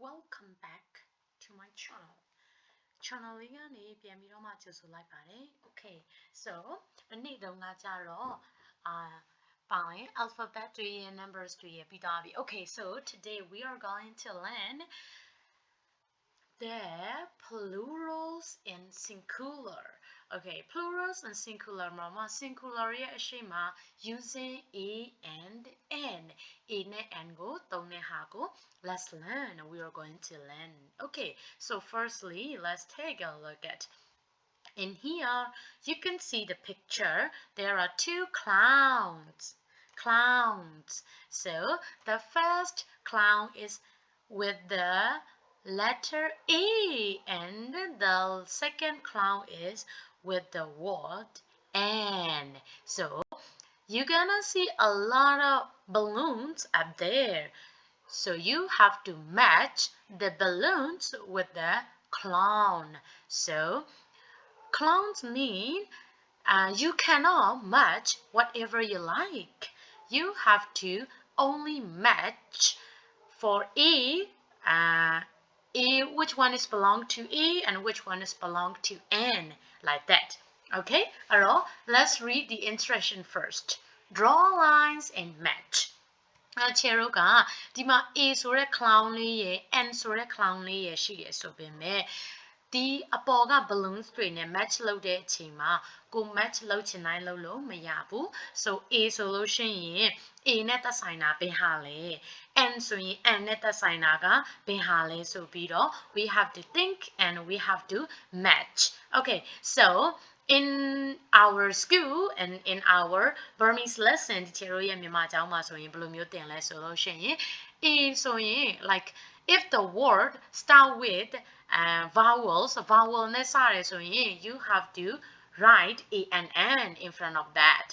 Welcome back to my channel. Channel လေးကနေပြန်ပြီးတော့မှကြိုဆိုလိုက်ပါတယ် Okay, so ဒီနေ့တုန်းကကြတော့ပိုင်း alphabet တွေရဲ့ numbers တွေရဲ့ပြီးသွားပြီ Okay, so today we are going to learn the plurals in singular. Okay, plurals and singular မှာ singular ရဲ့အရှိမ using a and n. A နဲ့ n ကိုသုံးတဲ့ဟာကို let's learn. We are going to learn. Okay, so firstly, let's take a look at. In here, you can see the picture. There are two clowns. So the first clown is with the letter A, and the second clown is with the word N. So you're gonna see a lot of balloons up there. So you have to match the balloons with the clown. So clowns mean you cannot match whatever you like. You have to only match for which one is belong to A and which one is belong to N, like that. Okay, alright, let's read the instruction first. Draw lines and match. ချေတို့ကဒီမှာ A ဆိုတဲ့ clown လေးရယ် N ဆိုတဲ့ clown လေးရယ်ရှိရဆိုပေမဲ့ဒီအပေါ်က balloons တွေနဲ့ match လုပ်တဲ့အချိန်မှာကို match လုပ်ချင်တိုင်းလုပ်လို့မရဘူး so A ဆိုလို့ရှိရင် A နဲ့သက်ဆိုင်တာဘယ်ဟာလဲ N ဆိုရင် N နဲ့သက်ဆိုင်တာကဘယ်ဟာလဲဆိုပြီးတော့ we have to think and we have to match. Okay, so in our school and in our Burmese lesson ချေတို့ရဲ့မြန်မာကျောင်းမှာဆိုရင်ဘယ်လိုမျိုးသင်လဲဆိုလို့ရှိရင် A ဆိုရင် like if the word start with vowel နဲ့စရဲဆိုရင် you have to write A and N in front of that.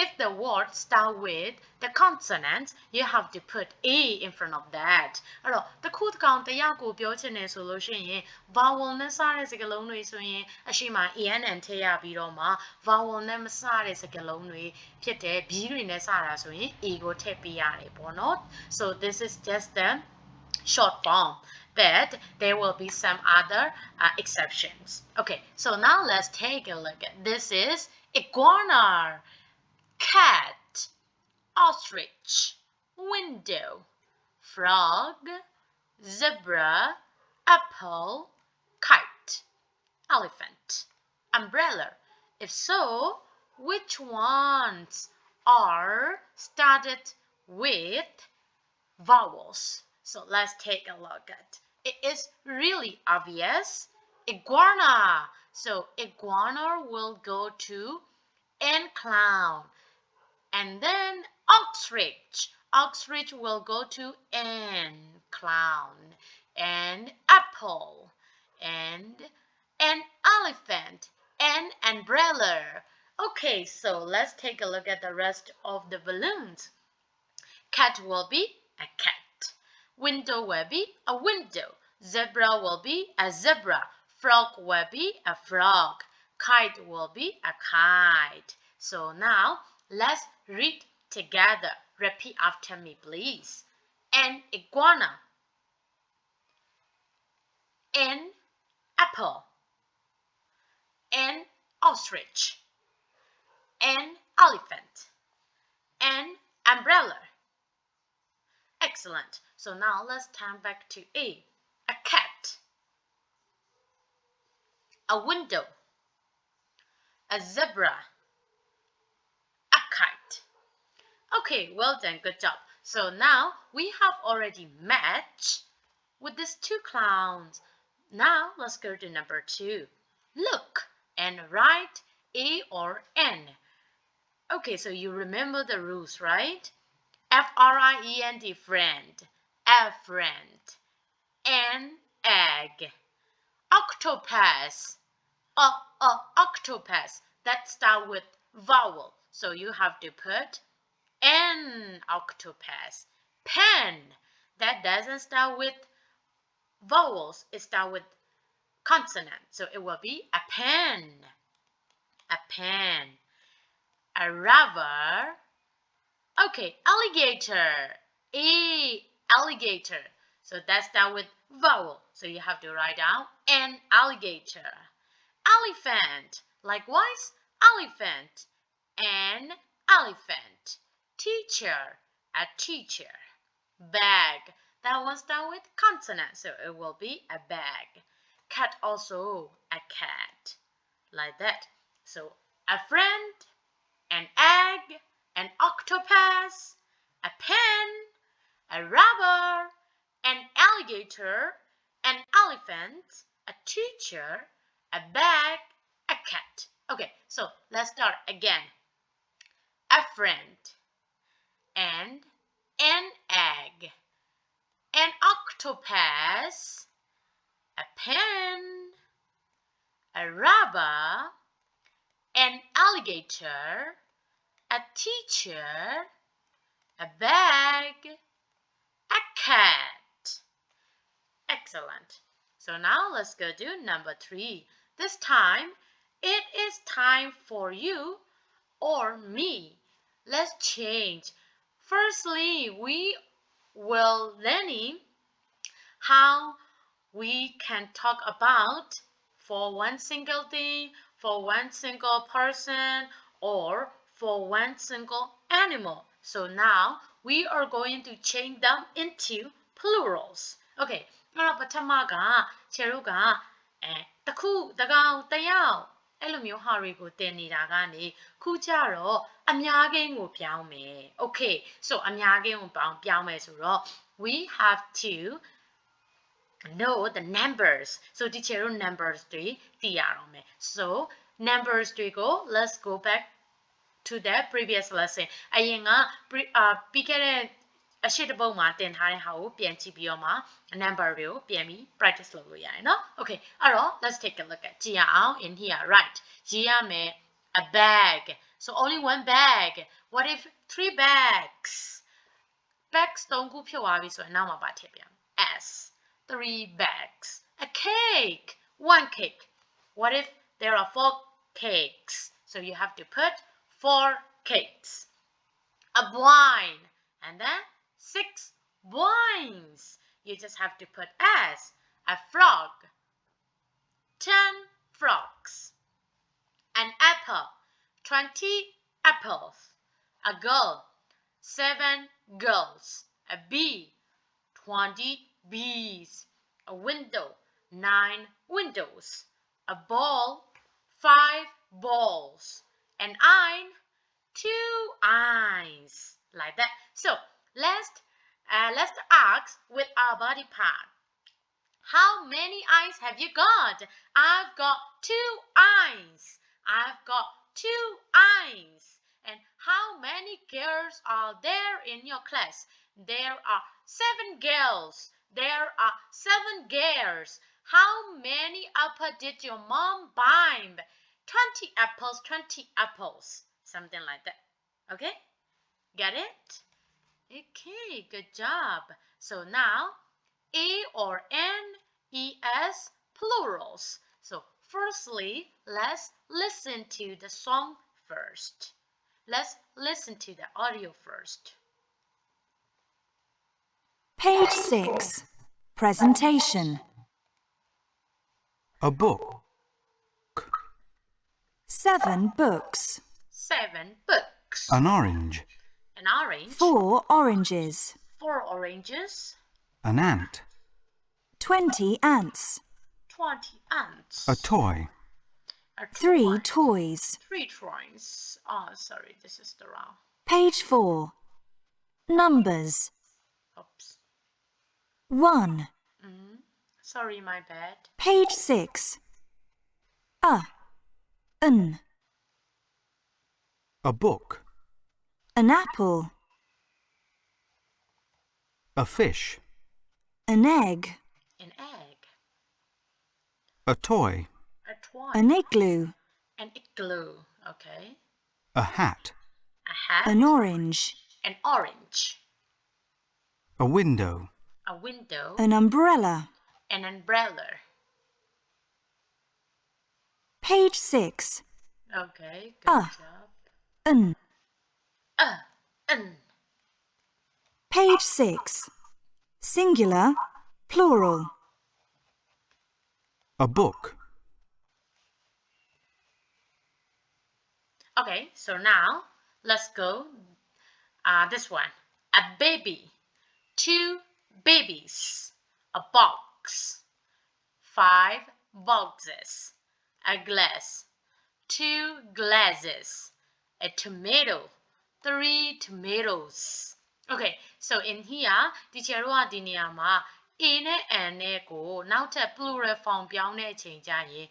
If the word start with the consonants, you have to put A in front of that. အဲ့တော့တစ်ခုတစ်ကောင်တရားကိုပြောချင်တယ်ဆိုလို့ရှိရင် vowel နဲ့စတဲ့စကားလုံးတွေဆိုရင်အရှိမ A and N ထည့်ရပြီးတော့မှ vowel နဲ့မစတဲ့စကားလုံးတွေဖြစ်တဲ့ B တွေနဲ့စတာဆိုရင် A ကိုထည့်ပေးရတယ်ပေါ့နော် So this is just the short form, but there will be some other exceptions. Okay, so now let's take a look at this is iguana, cat, ostrich, window, frog, zebra, apple, kite, elephant, umbrella. If so, which ones are started with vowels? So let's take a look at it. Is really obvious. Iguana. So iguana will go to N clown. And then ostrich. Ostrich will go to N clown. And apple. And an elephant. And umbrella. Okay, so let's take a look at the rest of the balloons. Cat will be a cat. Window will be a window. Zebra will be a zebra. Frog will be a frog. Kite will be a kite. So now let's read together. Repeat after me, please. An iguana. An apple. An ostrich. An elephant. An umbrella. Excellent. So now let's turn back to A. A cat. A window. A zebra. A kite. Okay, well done, good job. So now we have already matched with these two clowns. Now let's go to number 2. Look and write A or N. Okay, so you remember the rules, right? F-R-I-E-N-D, friend. A friend. An egg. Octopus. Octopus. That start with vowel. So you have to put N octopus. Pen. That doesn't start with vowels. It starts with consonant. So it will be a pen. A pen. A rubber. Okay, alligator. Alligator. So that starts with vowel. So you have to write down an alligator. Elephant. Likewise, elephant. An elephant. Teacher. A teacher. Bag. That one's done with consonant, so it will be a bag. Cat also a cat. Like that. So a friend, an egg, an octopus, a pen, a rubber, an alligator, an elephant, a teacher, a bag, a cat. Okay, so let's start again. A friend, and an egg, an octopus, a pen, a rubber, an alligator, a teacher, a bag, a cat. Excellent. So now let's go to number 3. This time, it is time for you or me. Let's change. Firstly, we will learning how we can talk about for one single thing, for one single person, or for one single animal. So now we are going to change them into plurals. Okay, အဲ့တော့ပထမကခြေတို့ကတစ်ခုတစ်ကောင်တစ်ယောက်အဲ့လိုမျိုးဟာတွေကိုသင်နေတာကနေခုကျတော့အများကိန်းကိုပြောင်းမယ် Okay, so အများကိန်းကိုပြောင်းမယ်ဆိုတော့ we have to know the numbers. So ဒီခြေတို့ numbers တွေသိရအောင်မယ် So numbers တွေကို let's go back to the previous lesson. အရင်ကပြီးခဲ့တဲ့အရှိတပုတ်မှာတင်ထားတဲ့ဟာကိုပြန်ကြည့်ပြီးတော့မှ number တွေကိုပြန်ပြီး practice လုပ်လို့ရတယ်เนาะ Okay အဲ့တော့ let's take a look at ကြည့်ရအောင် in here right ရေးရမယ် a bag. So only one bag. What if 3 bags? Bags 3ခုဖြစ်သွားပြီဆိုရင်နောက်မှာပါထည့်ပြမယ် s 3 bags. A cake. 1 cake. What if there are 4 cakes? So you have to put 4 cakes. A wine. And then 6 wines. You just have to put s. A frog. 10 frogs. An apple. 20 apples. A girl. 7 girls. A bee. 20 bees. A window. 9 windows. A ball. 5 balls. An eye. 2 eyes. Like that. So let's ask with our body part. How many eyes have you got? I've got 2 eyes. I've got 2 eyes. And how many girls are there in your class? There are 7 girls. There are 7 girls. How many apples did your mom buy? 20 apples, 20 apples. Something like that. Okay? Get it? Okay, good job. So now, A or N, ES, plurals. So firstly, let's listen to the song first. Let's listen to the audio first. Page 6. Presentation. A book. 7 books. 7 books. An orange. An orange. 4 oranges. 4 oranges. An ant. 20 ants. 20 ants. A toy. A 3 toy. toys. 3 toys. Oh, sorry, this is the wrong. Page 4. Numbers. Oops. 1. Sorry, my bad. Page 6. An. A book. An apple. A fish. An egg. An egg. A toy. A toy. An igloo. An igloo. Okay. A hat. A hat. An orange. An orange. A window. A window. An umbrella. An umbrella. Page 6. Okay, good job. An. An. Page 6. Singular, plural. A book. Okay, so now let's go this one. A baby, 2 babies, a box, 5 boxes, a glass, 2 glasses, a tomato, 3 tomatoes. Okay, so in here, teacher တို့ကဒီနေရာမှာ A နဲ့ N နဲ့ကိုနောက်ထပ် plural form ပြောင်းတဲ့အချိန်ကျရင်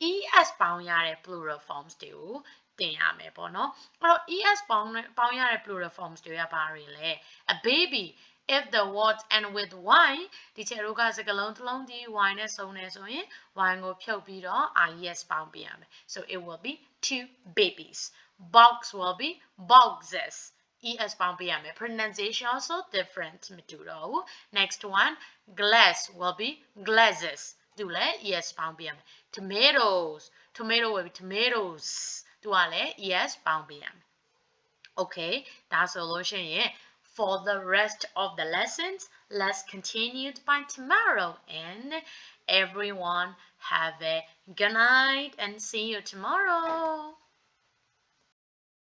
ES ပေါင်းရတဲ့ plural forms တွေကိုတင်ရမယ်ပေါ့နော်အဲ့တော့ ES ပေါင်းရတဲ့ plural forms တွေကဘာတွေလဲ a baby if the words end with y ဒီချက်တို့ကစကားလုံးတစ်လုံးဒီ y နဲ့ဆုံးနေဆိုရင် y ကိုဖြုတ်ပြီးတော့ IES ပေါင်းပြရမယ် so it will be 2 babies box will be boxes ES ပေါင်းပြရမယ် pronunciation also different မတူတော့ဘူး next one glass will be glasses သူလည်း ES ပေါင်းပြရမယ် tomatoes tomato will be tomatoes သူကလည်း ES ပေါင်းပြရမယ် okay ဒါဆိုလို့ရှိရင် for the rest of the lessons let's continue by tomorrow and everyone have a good night and see you tomorrow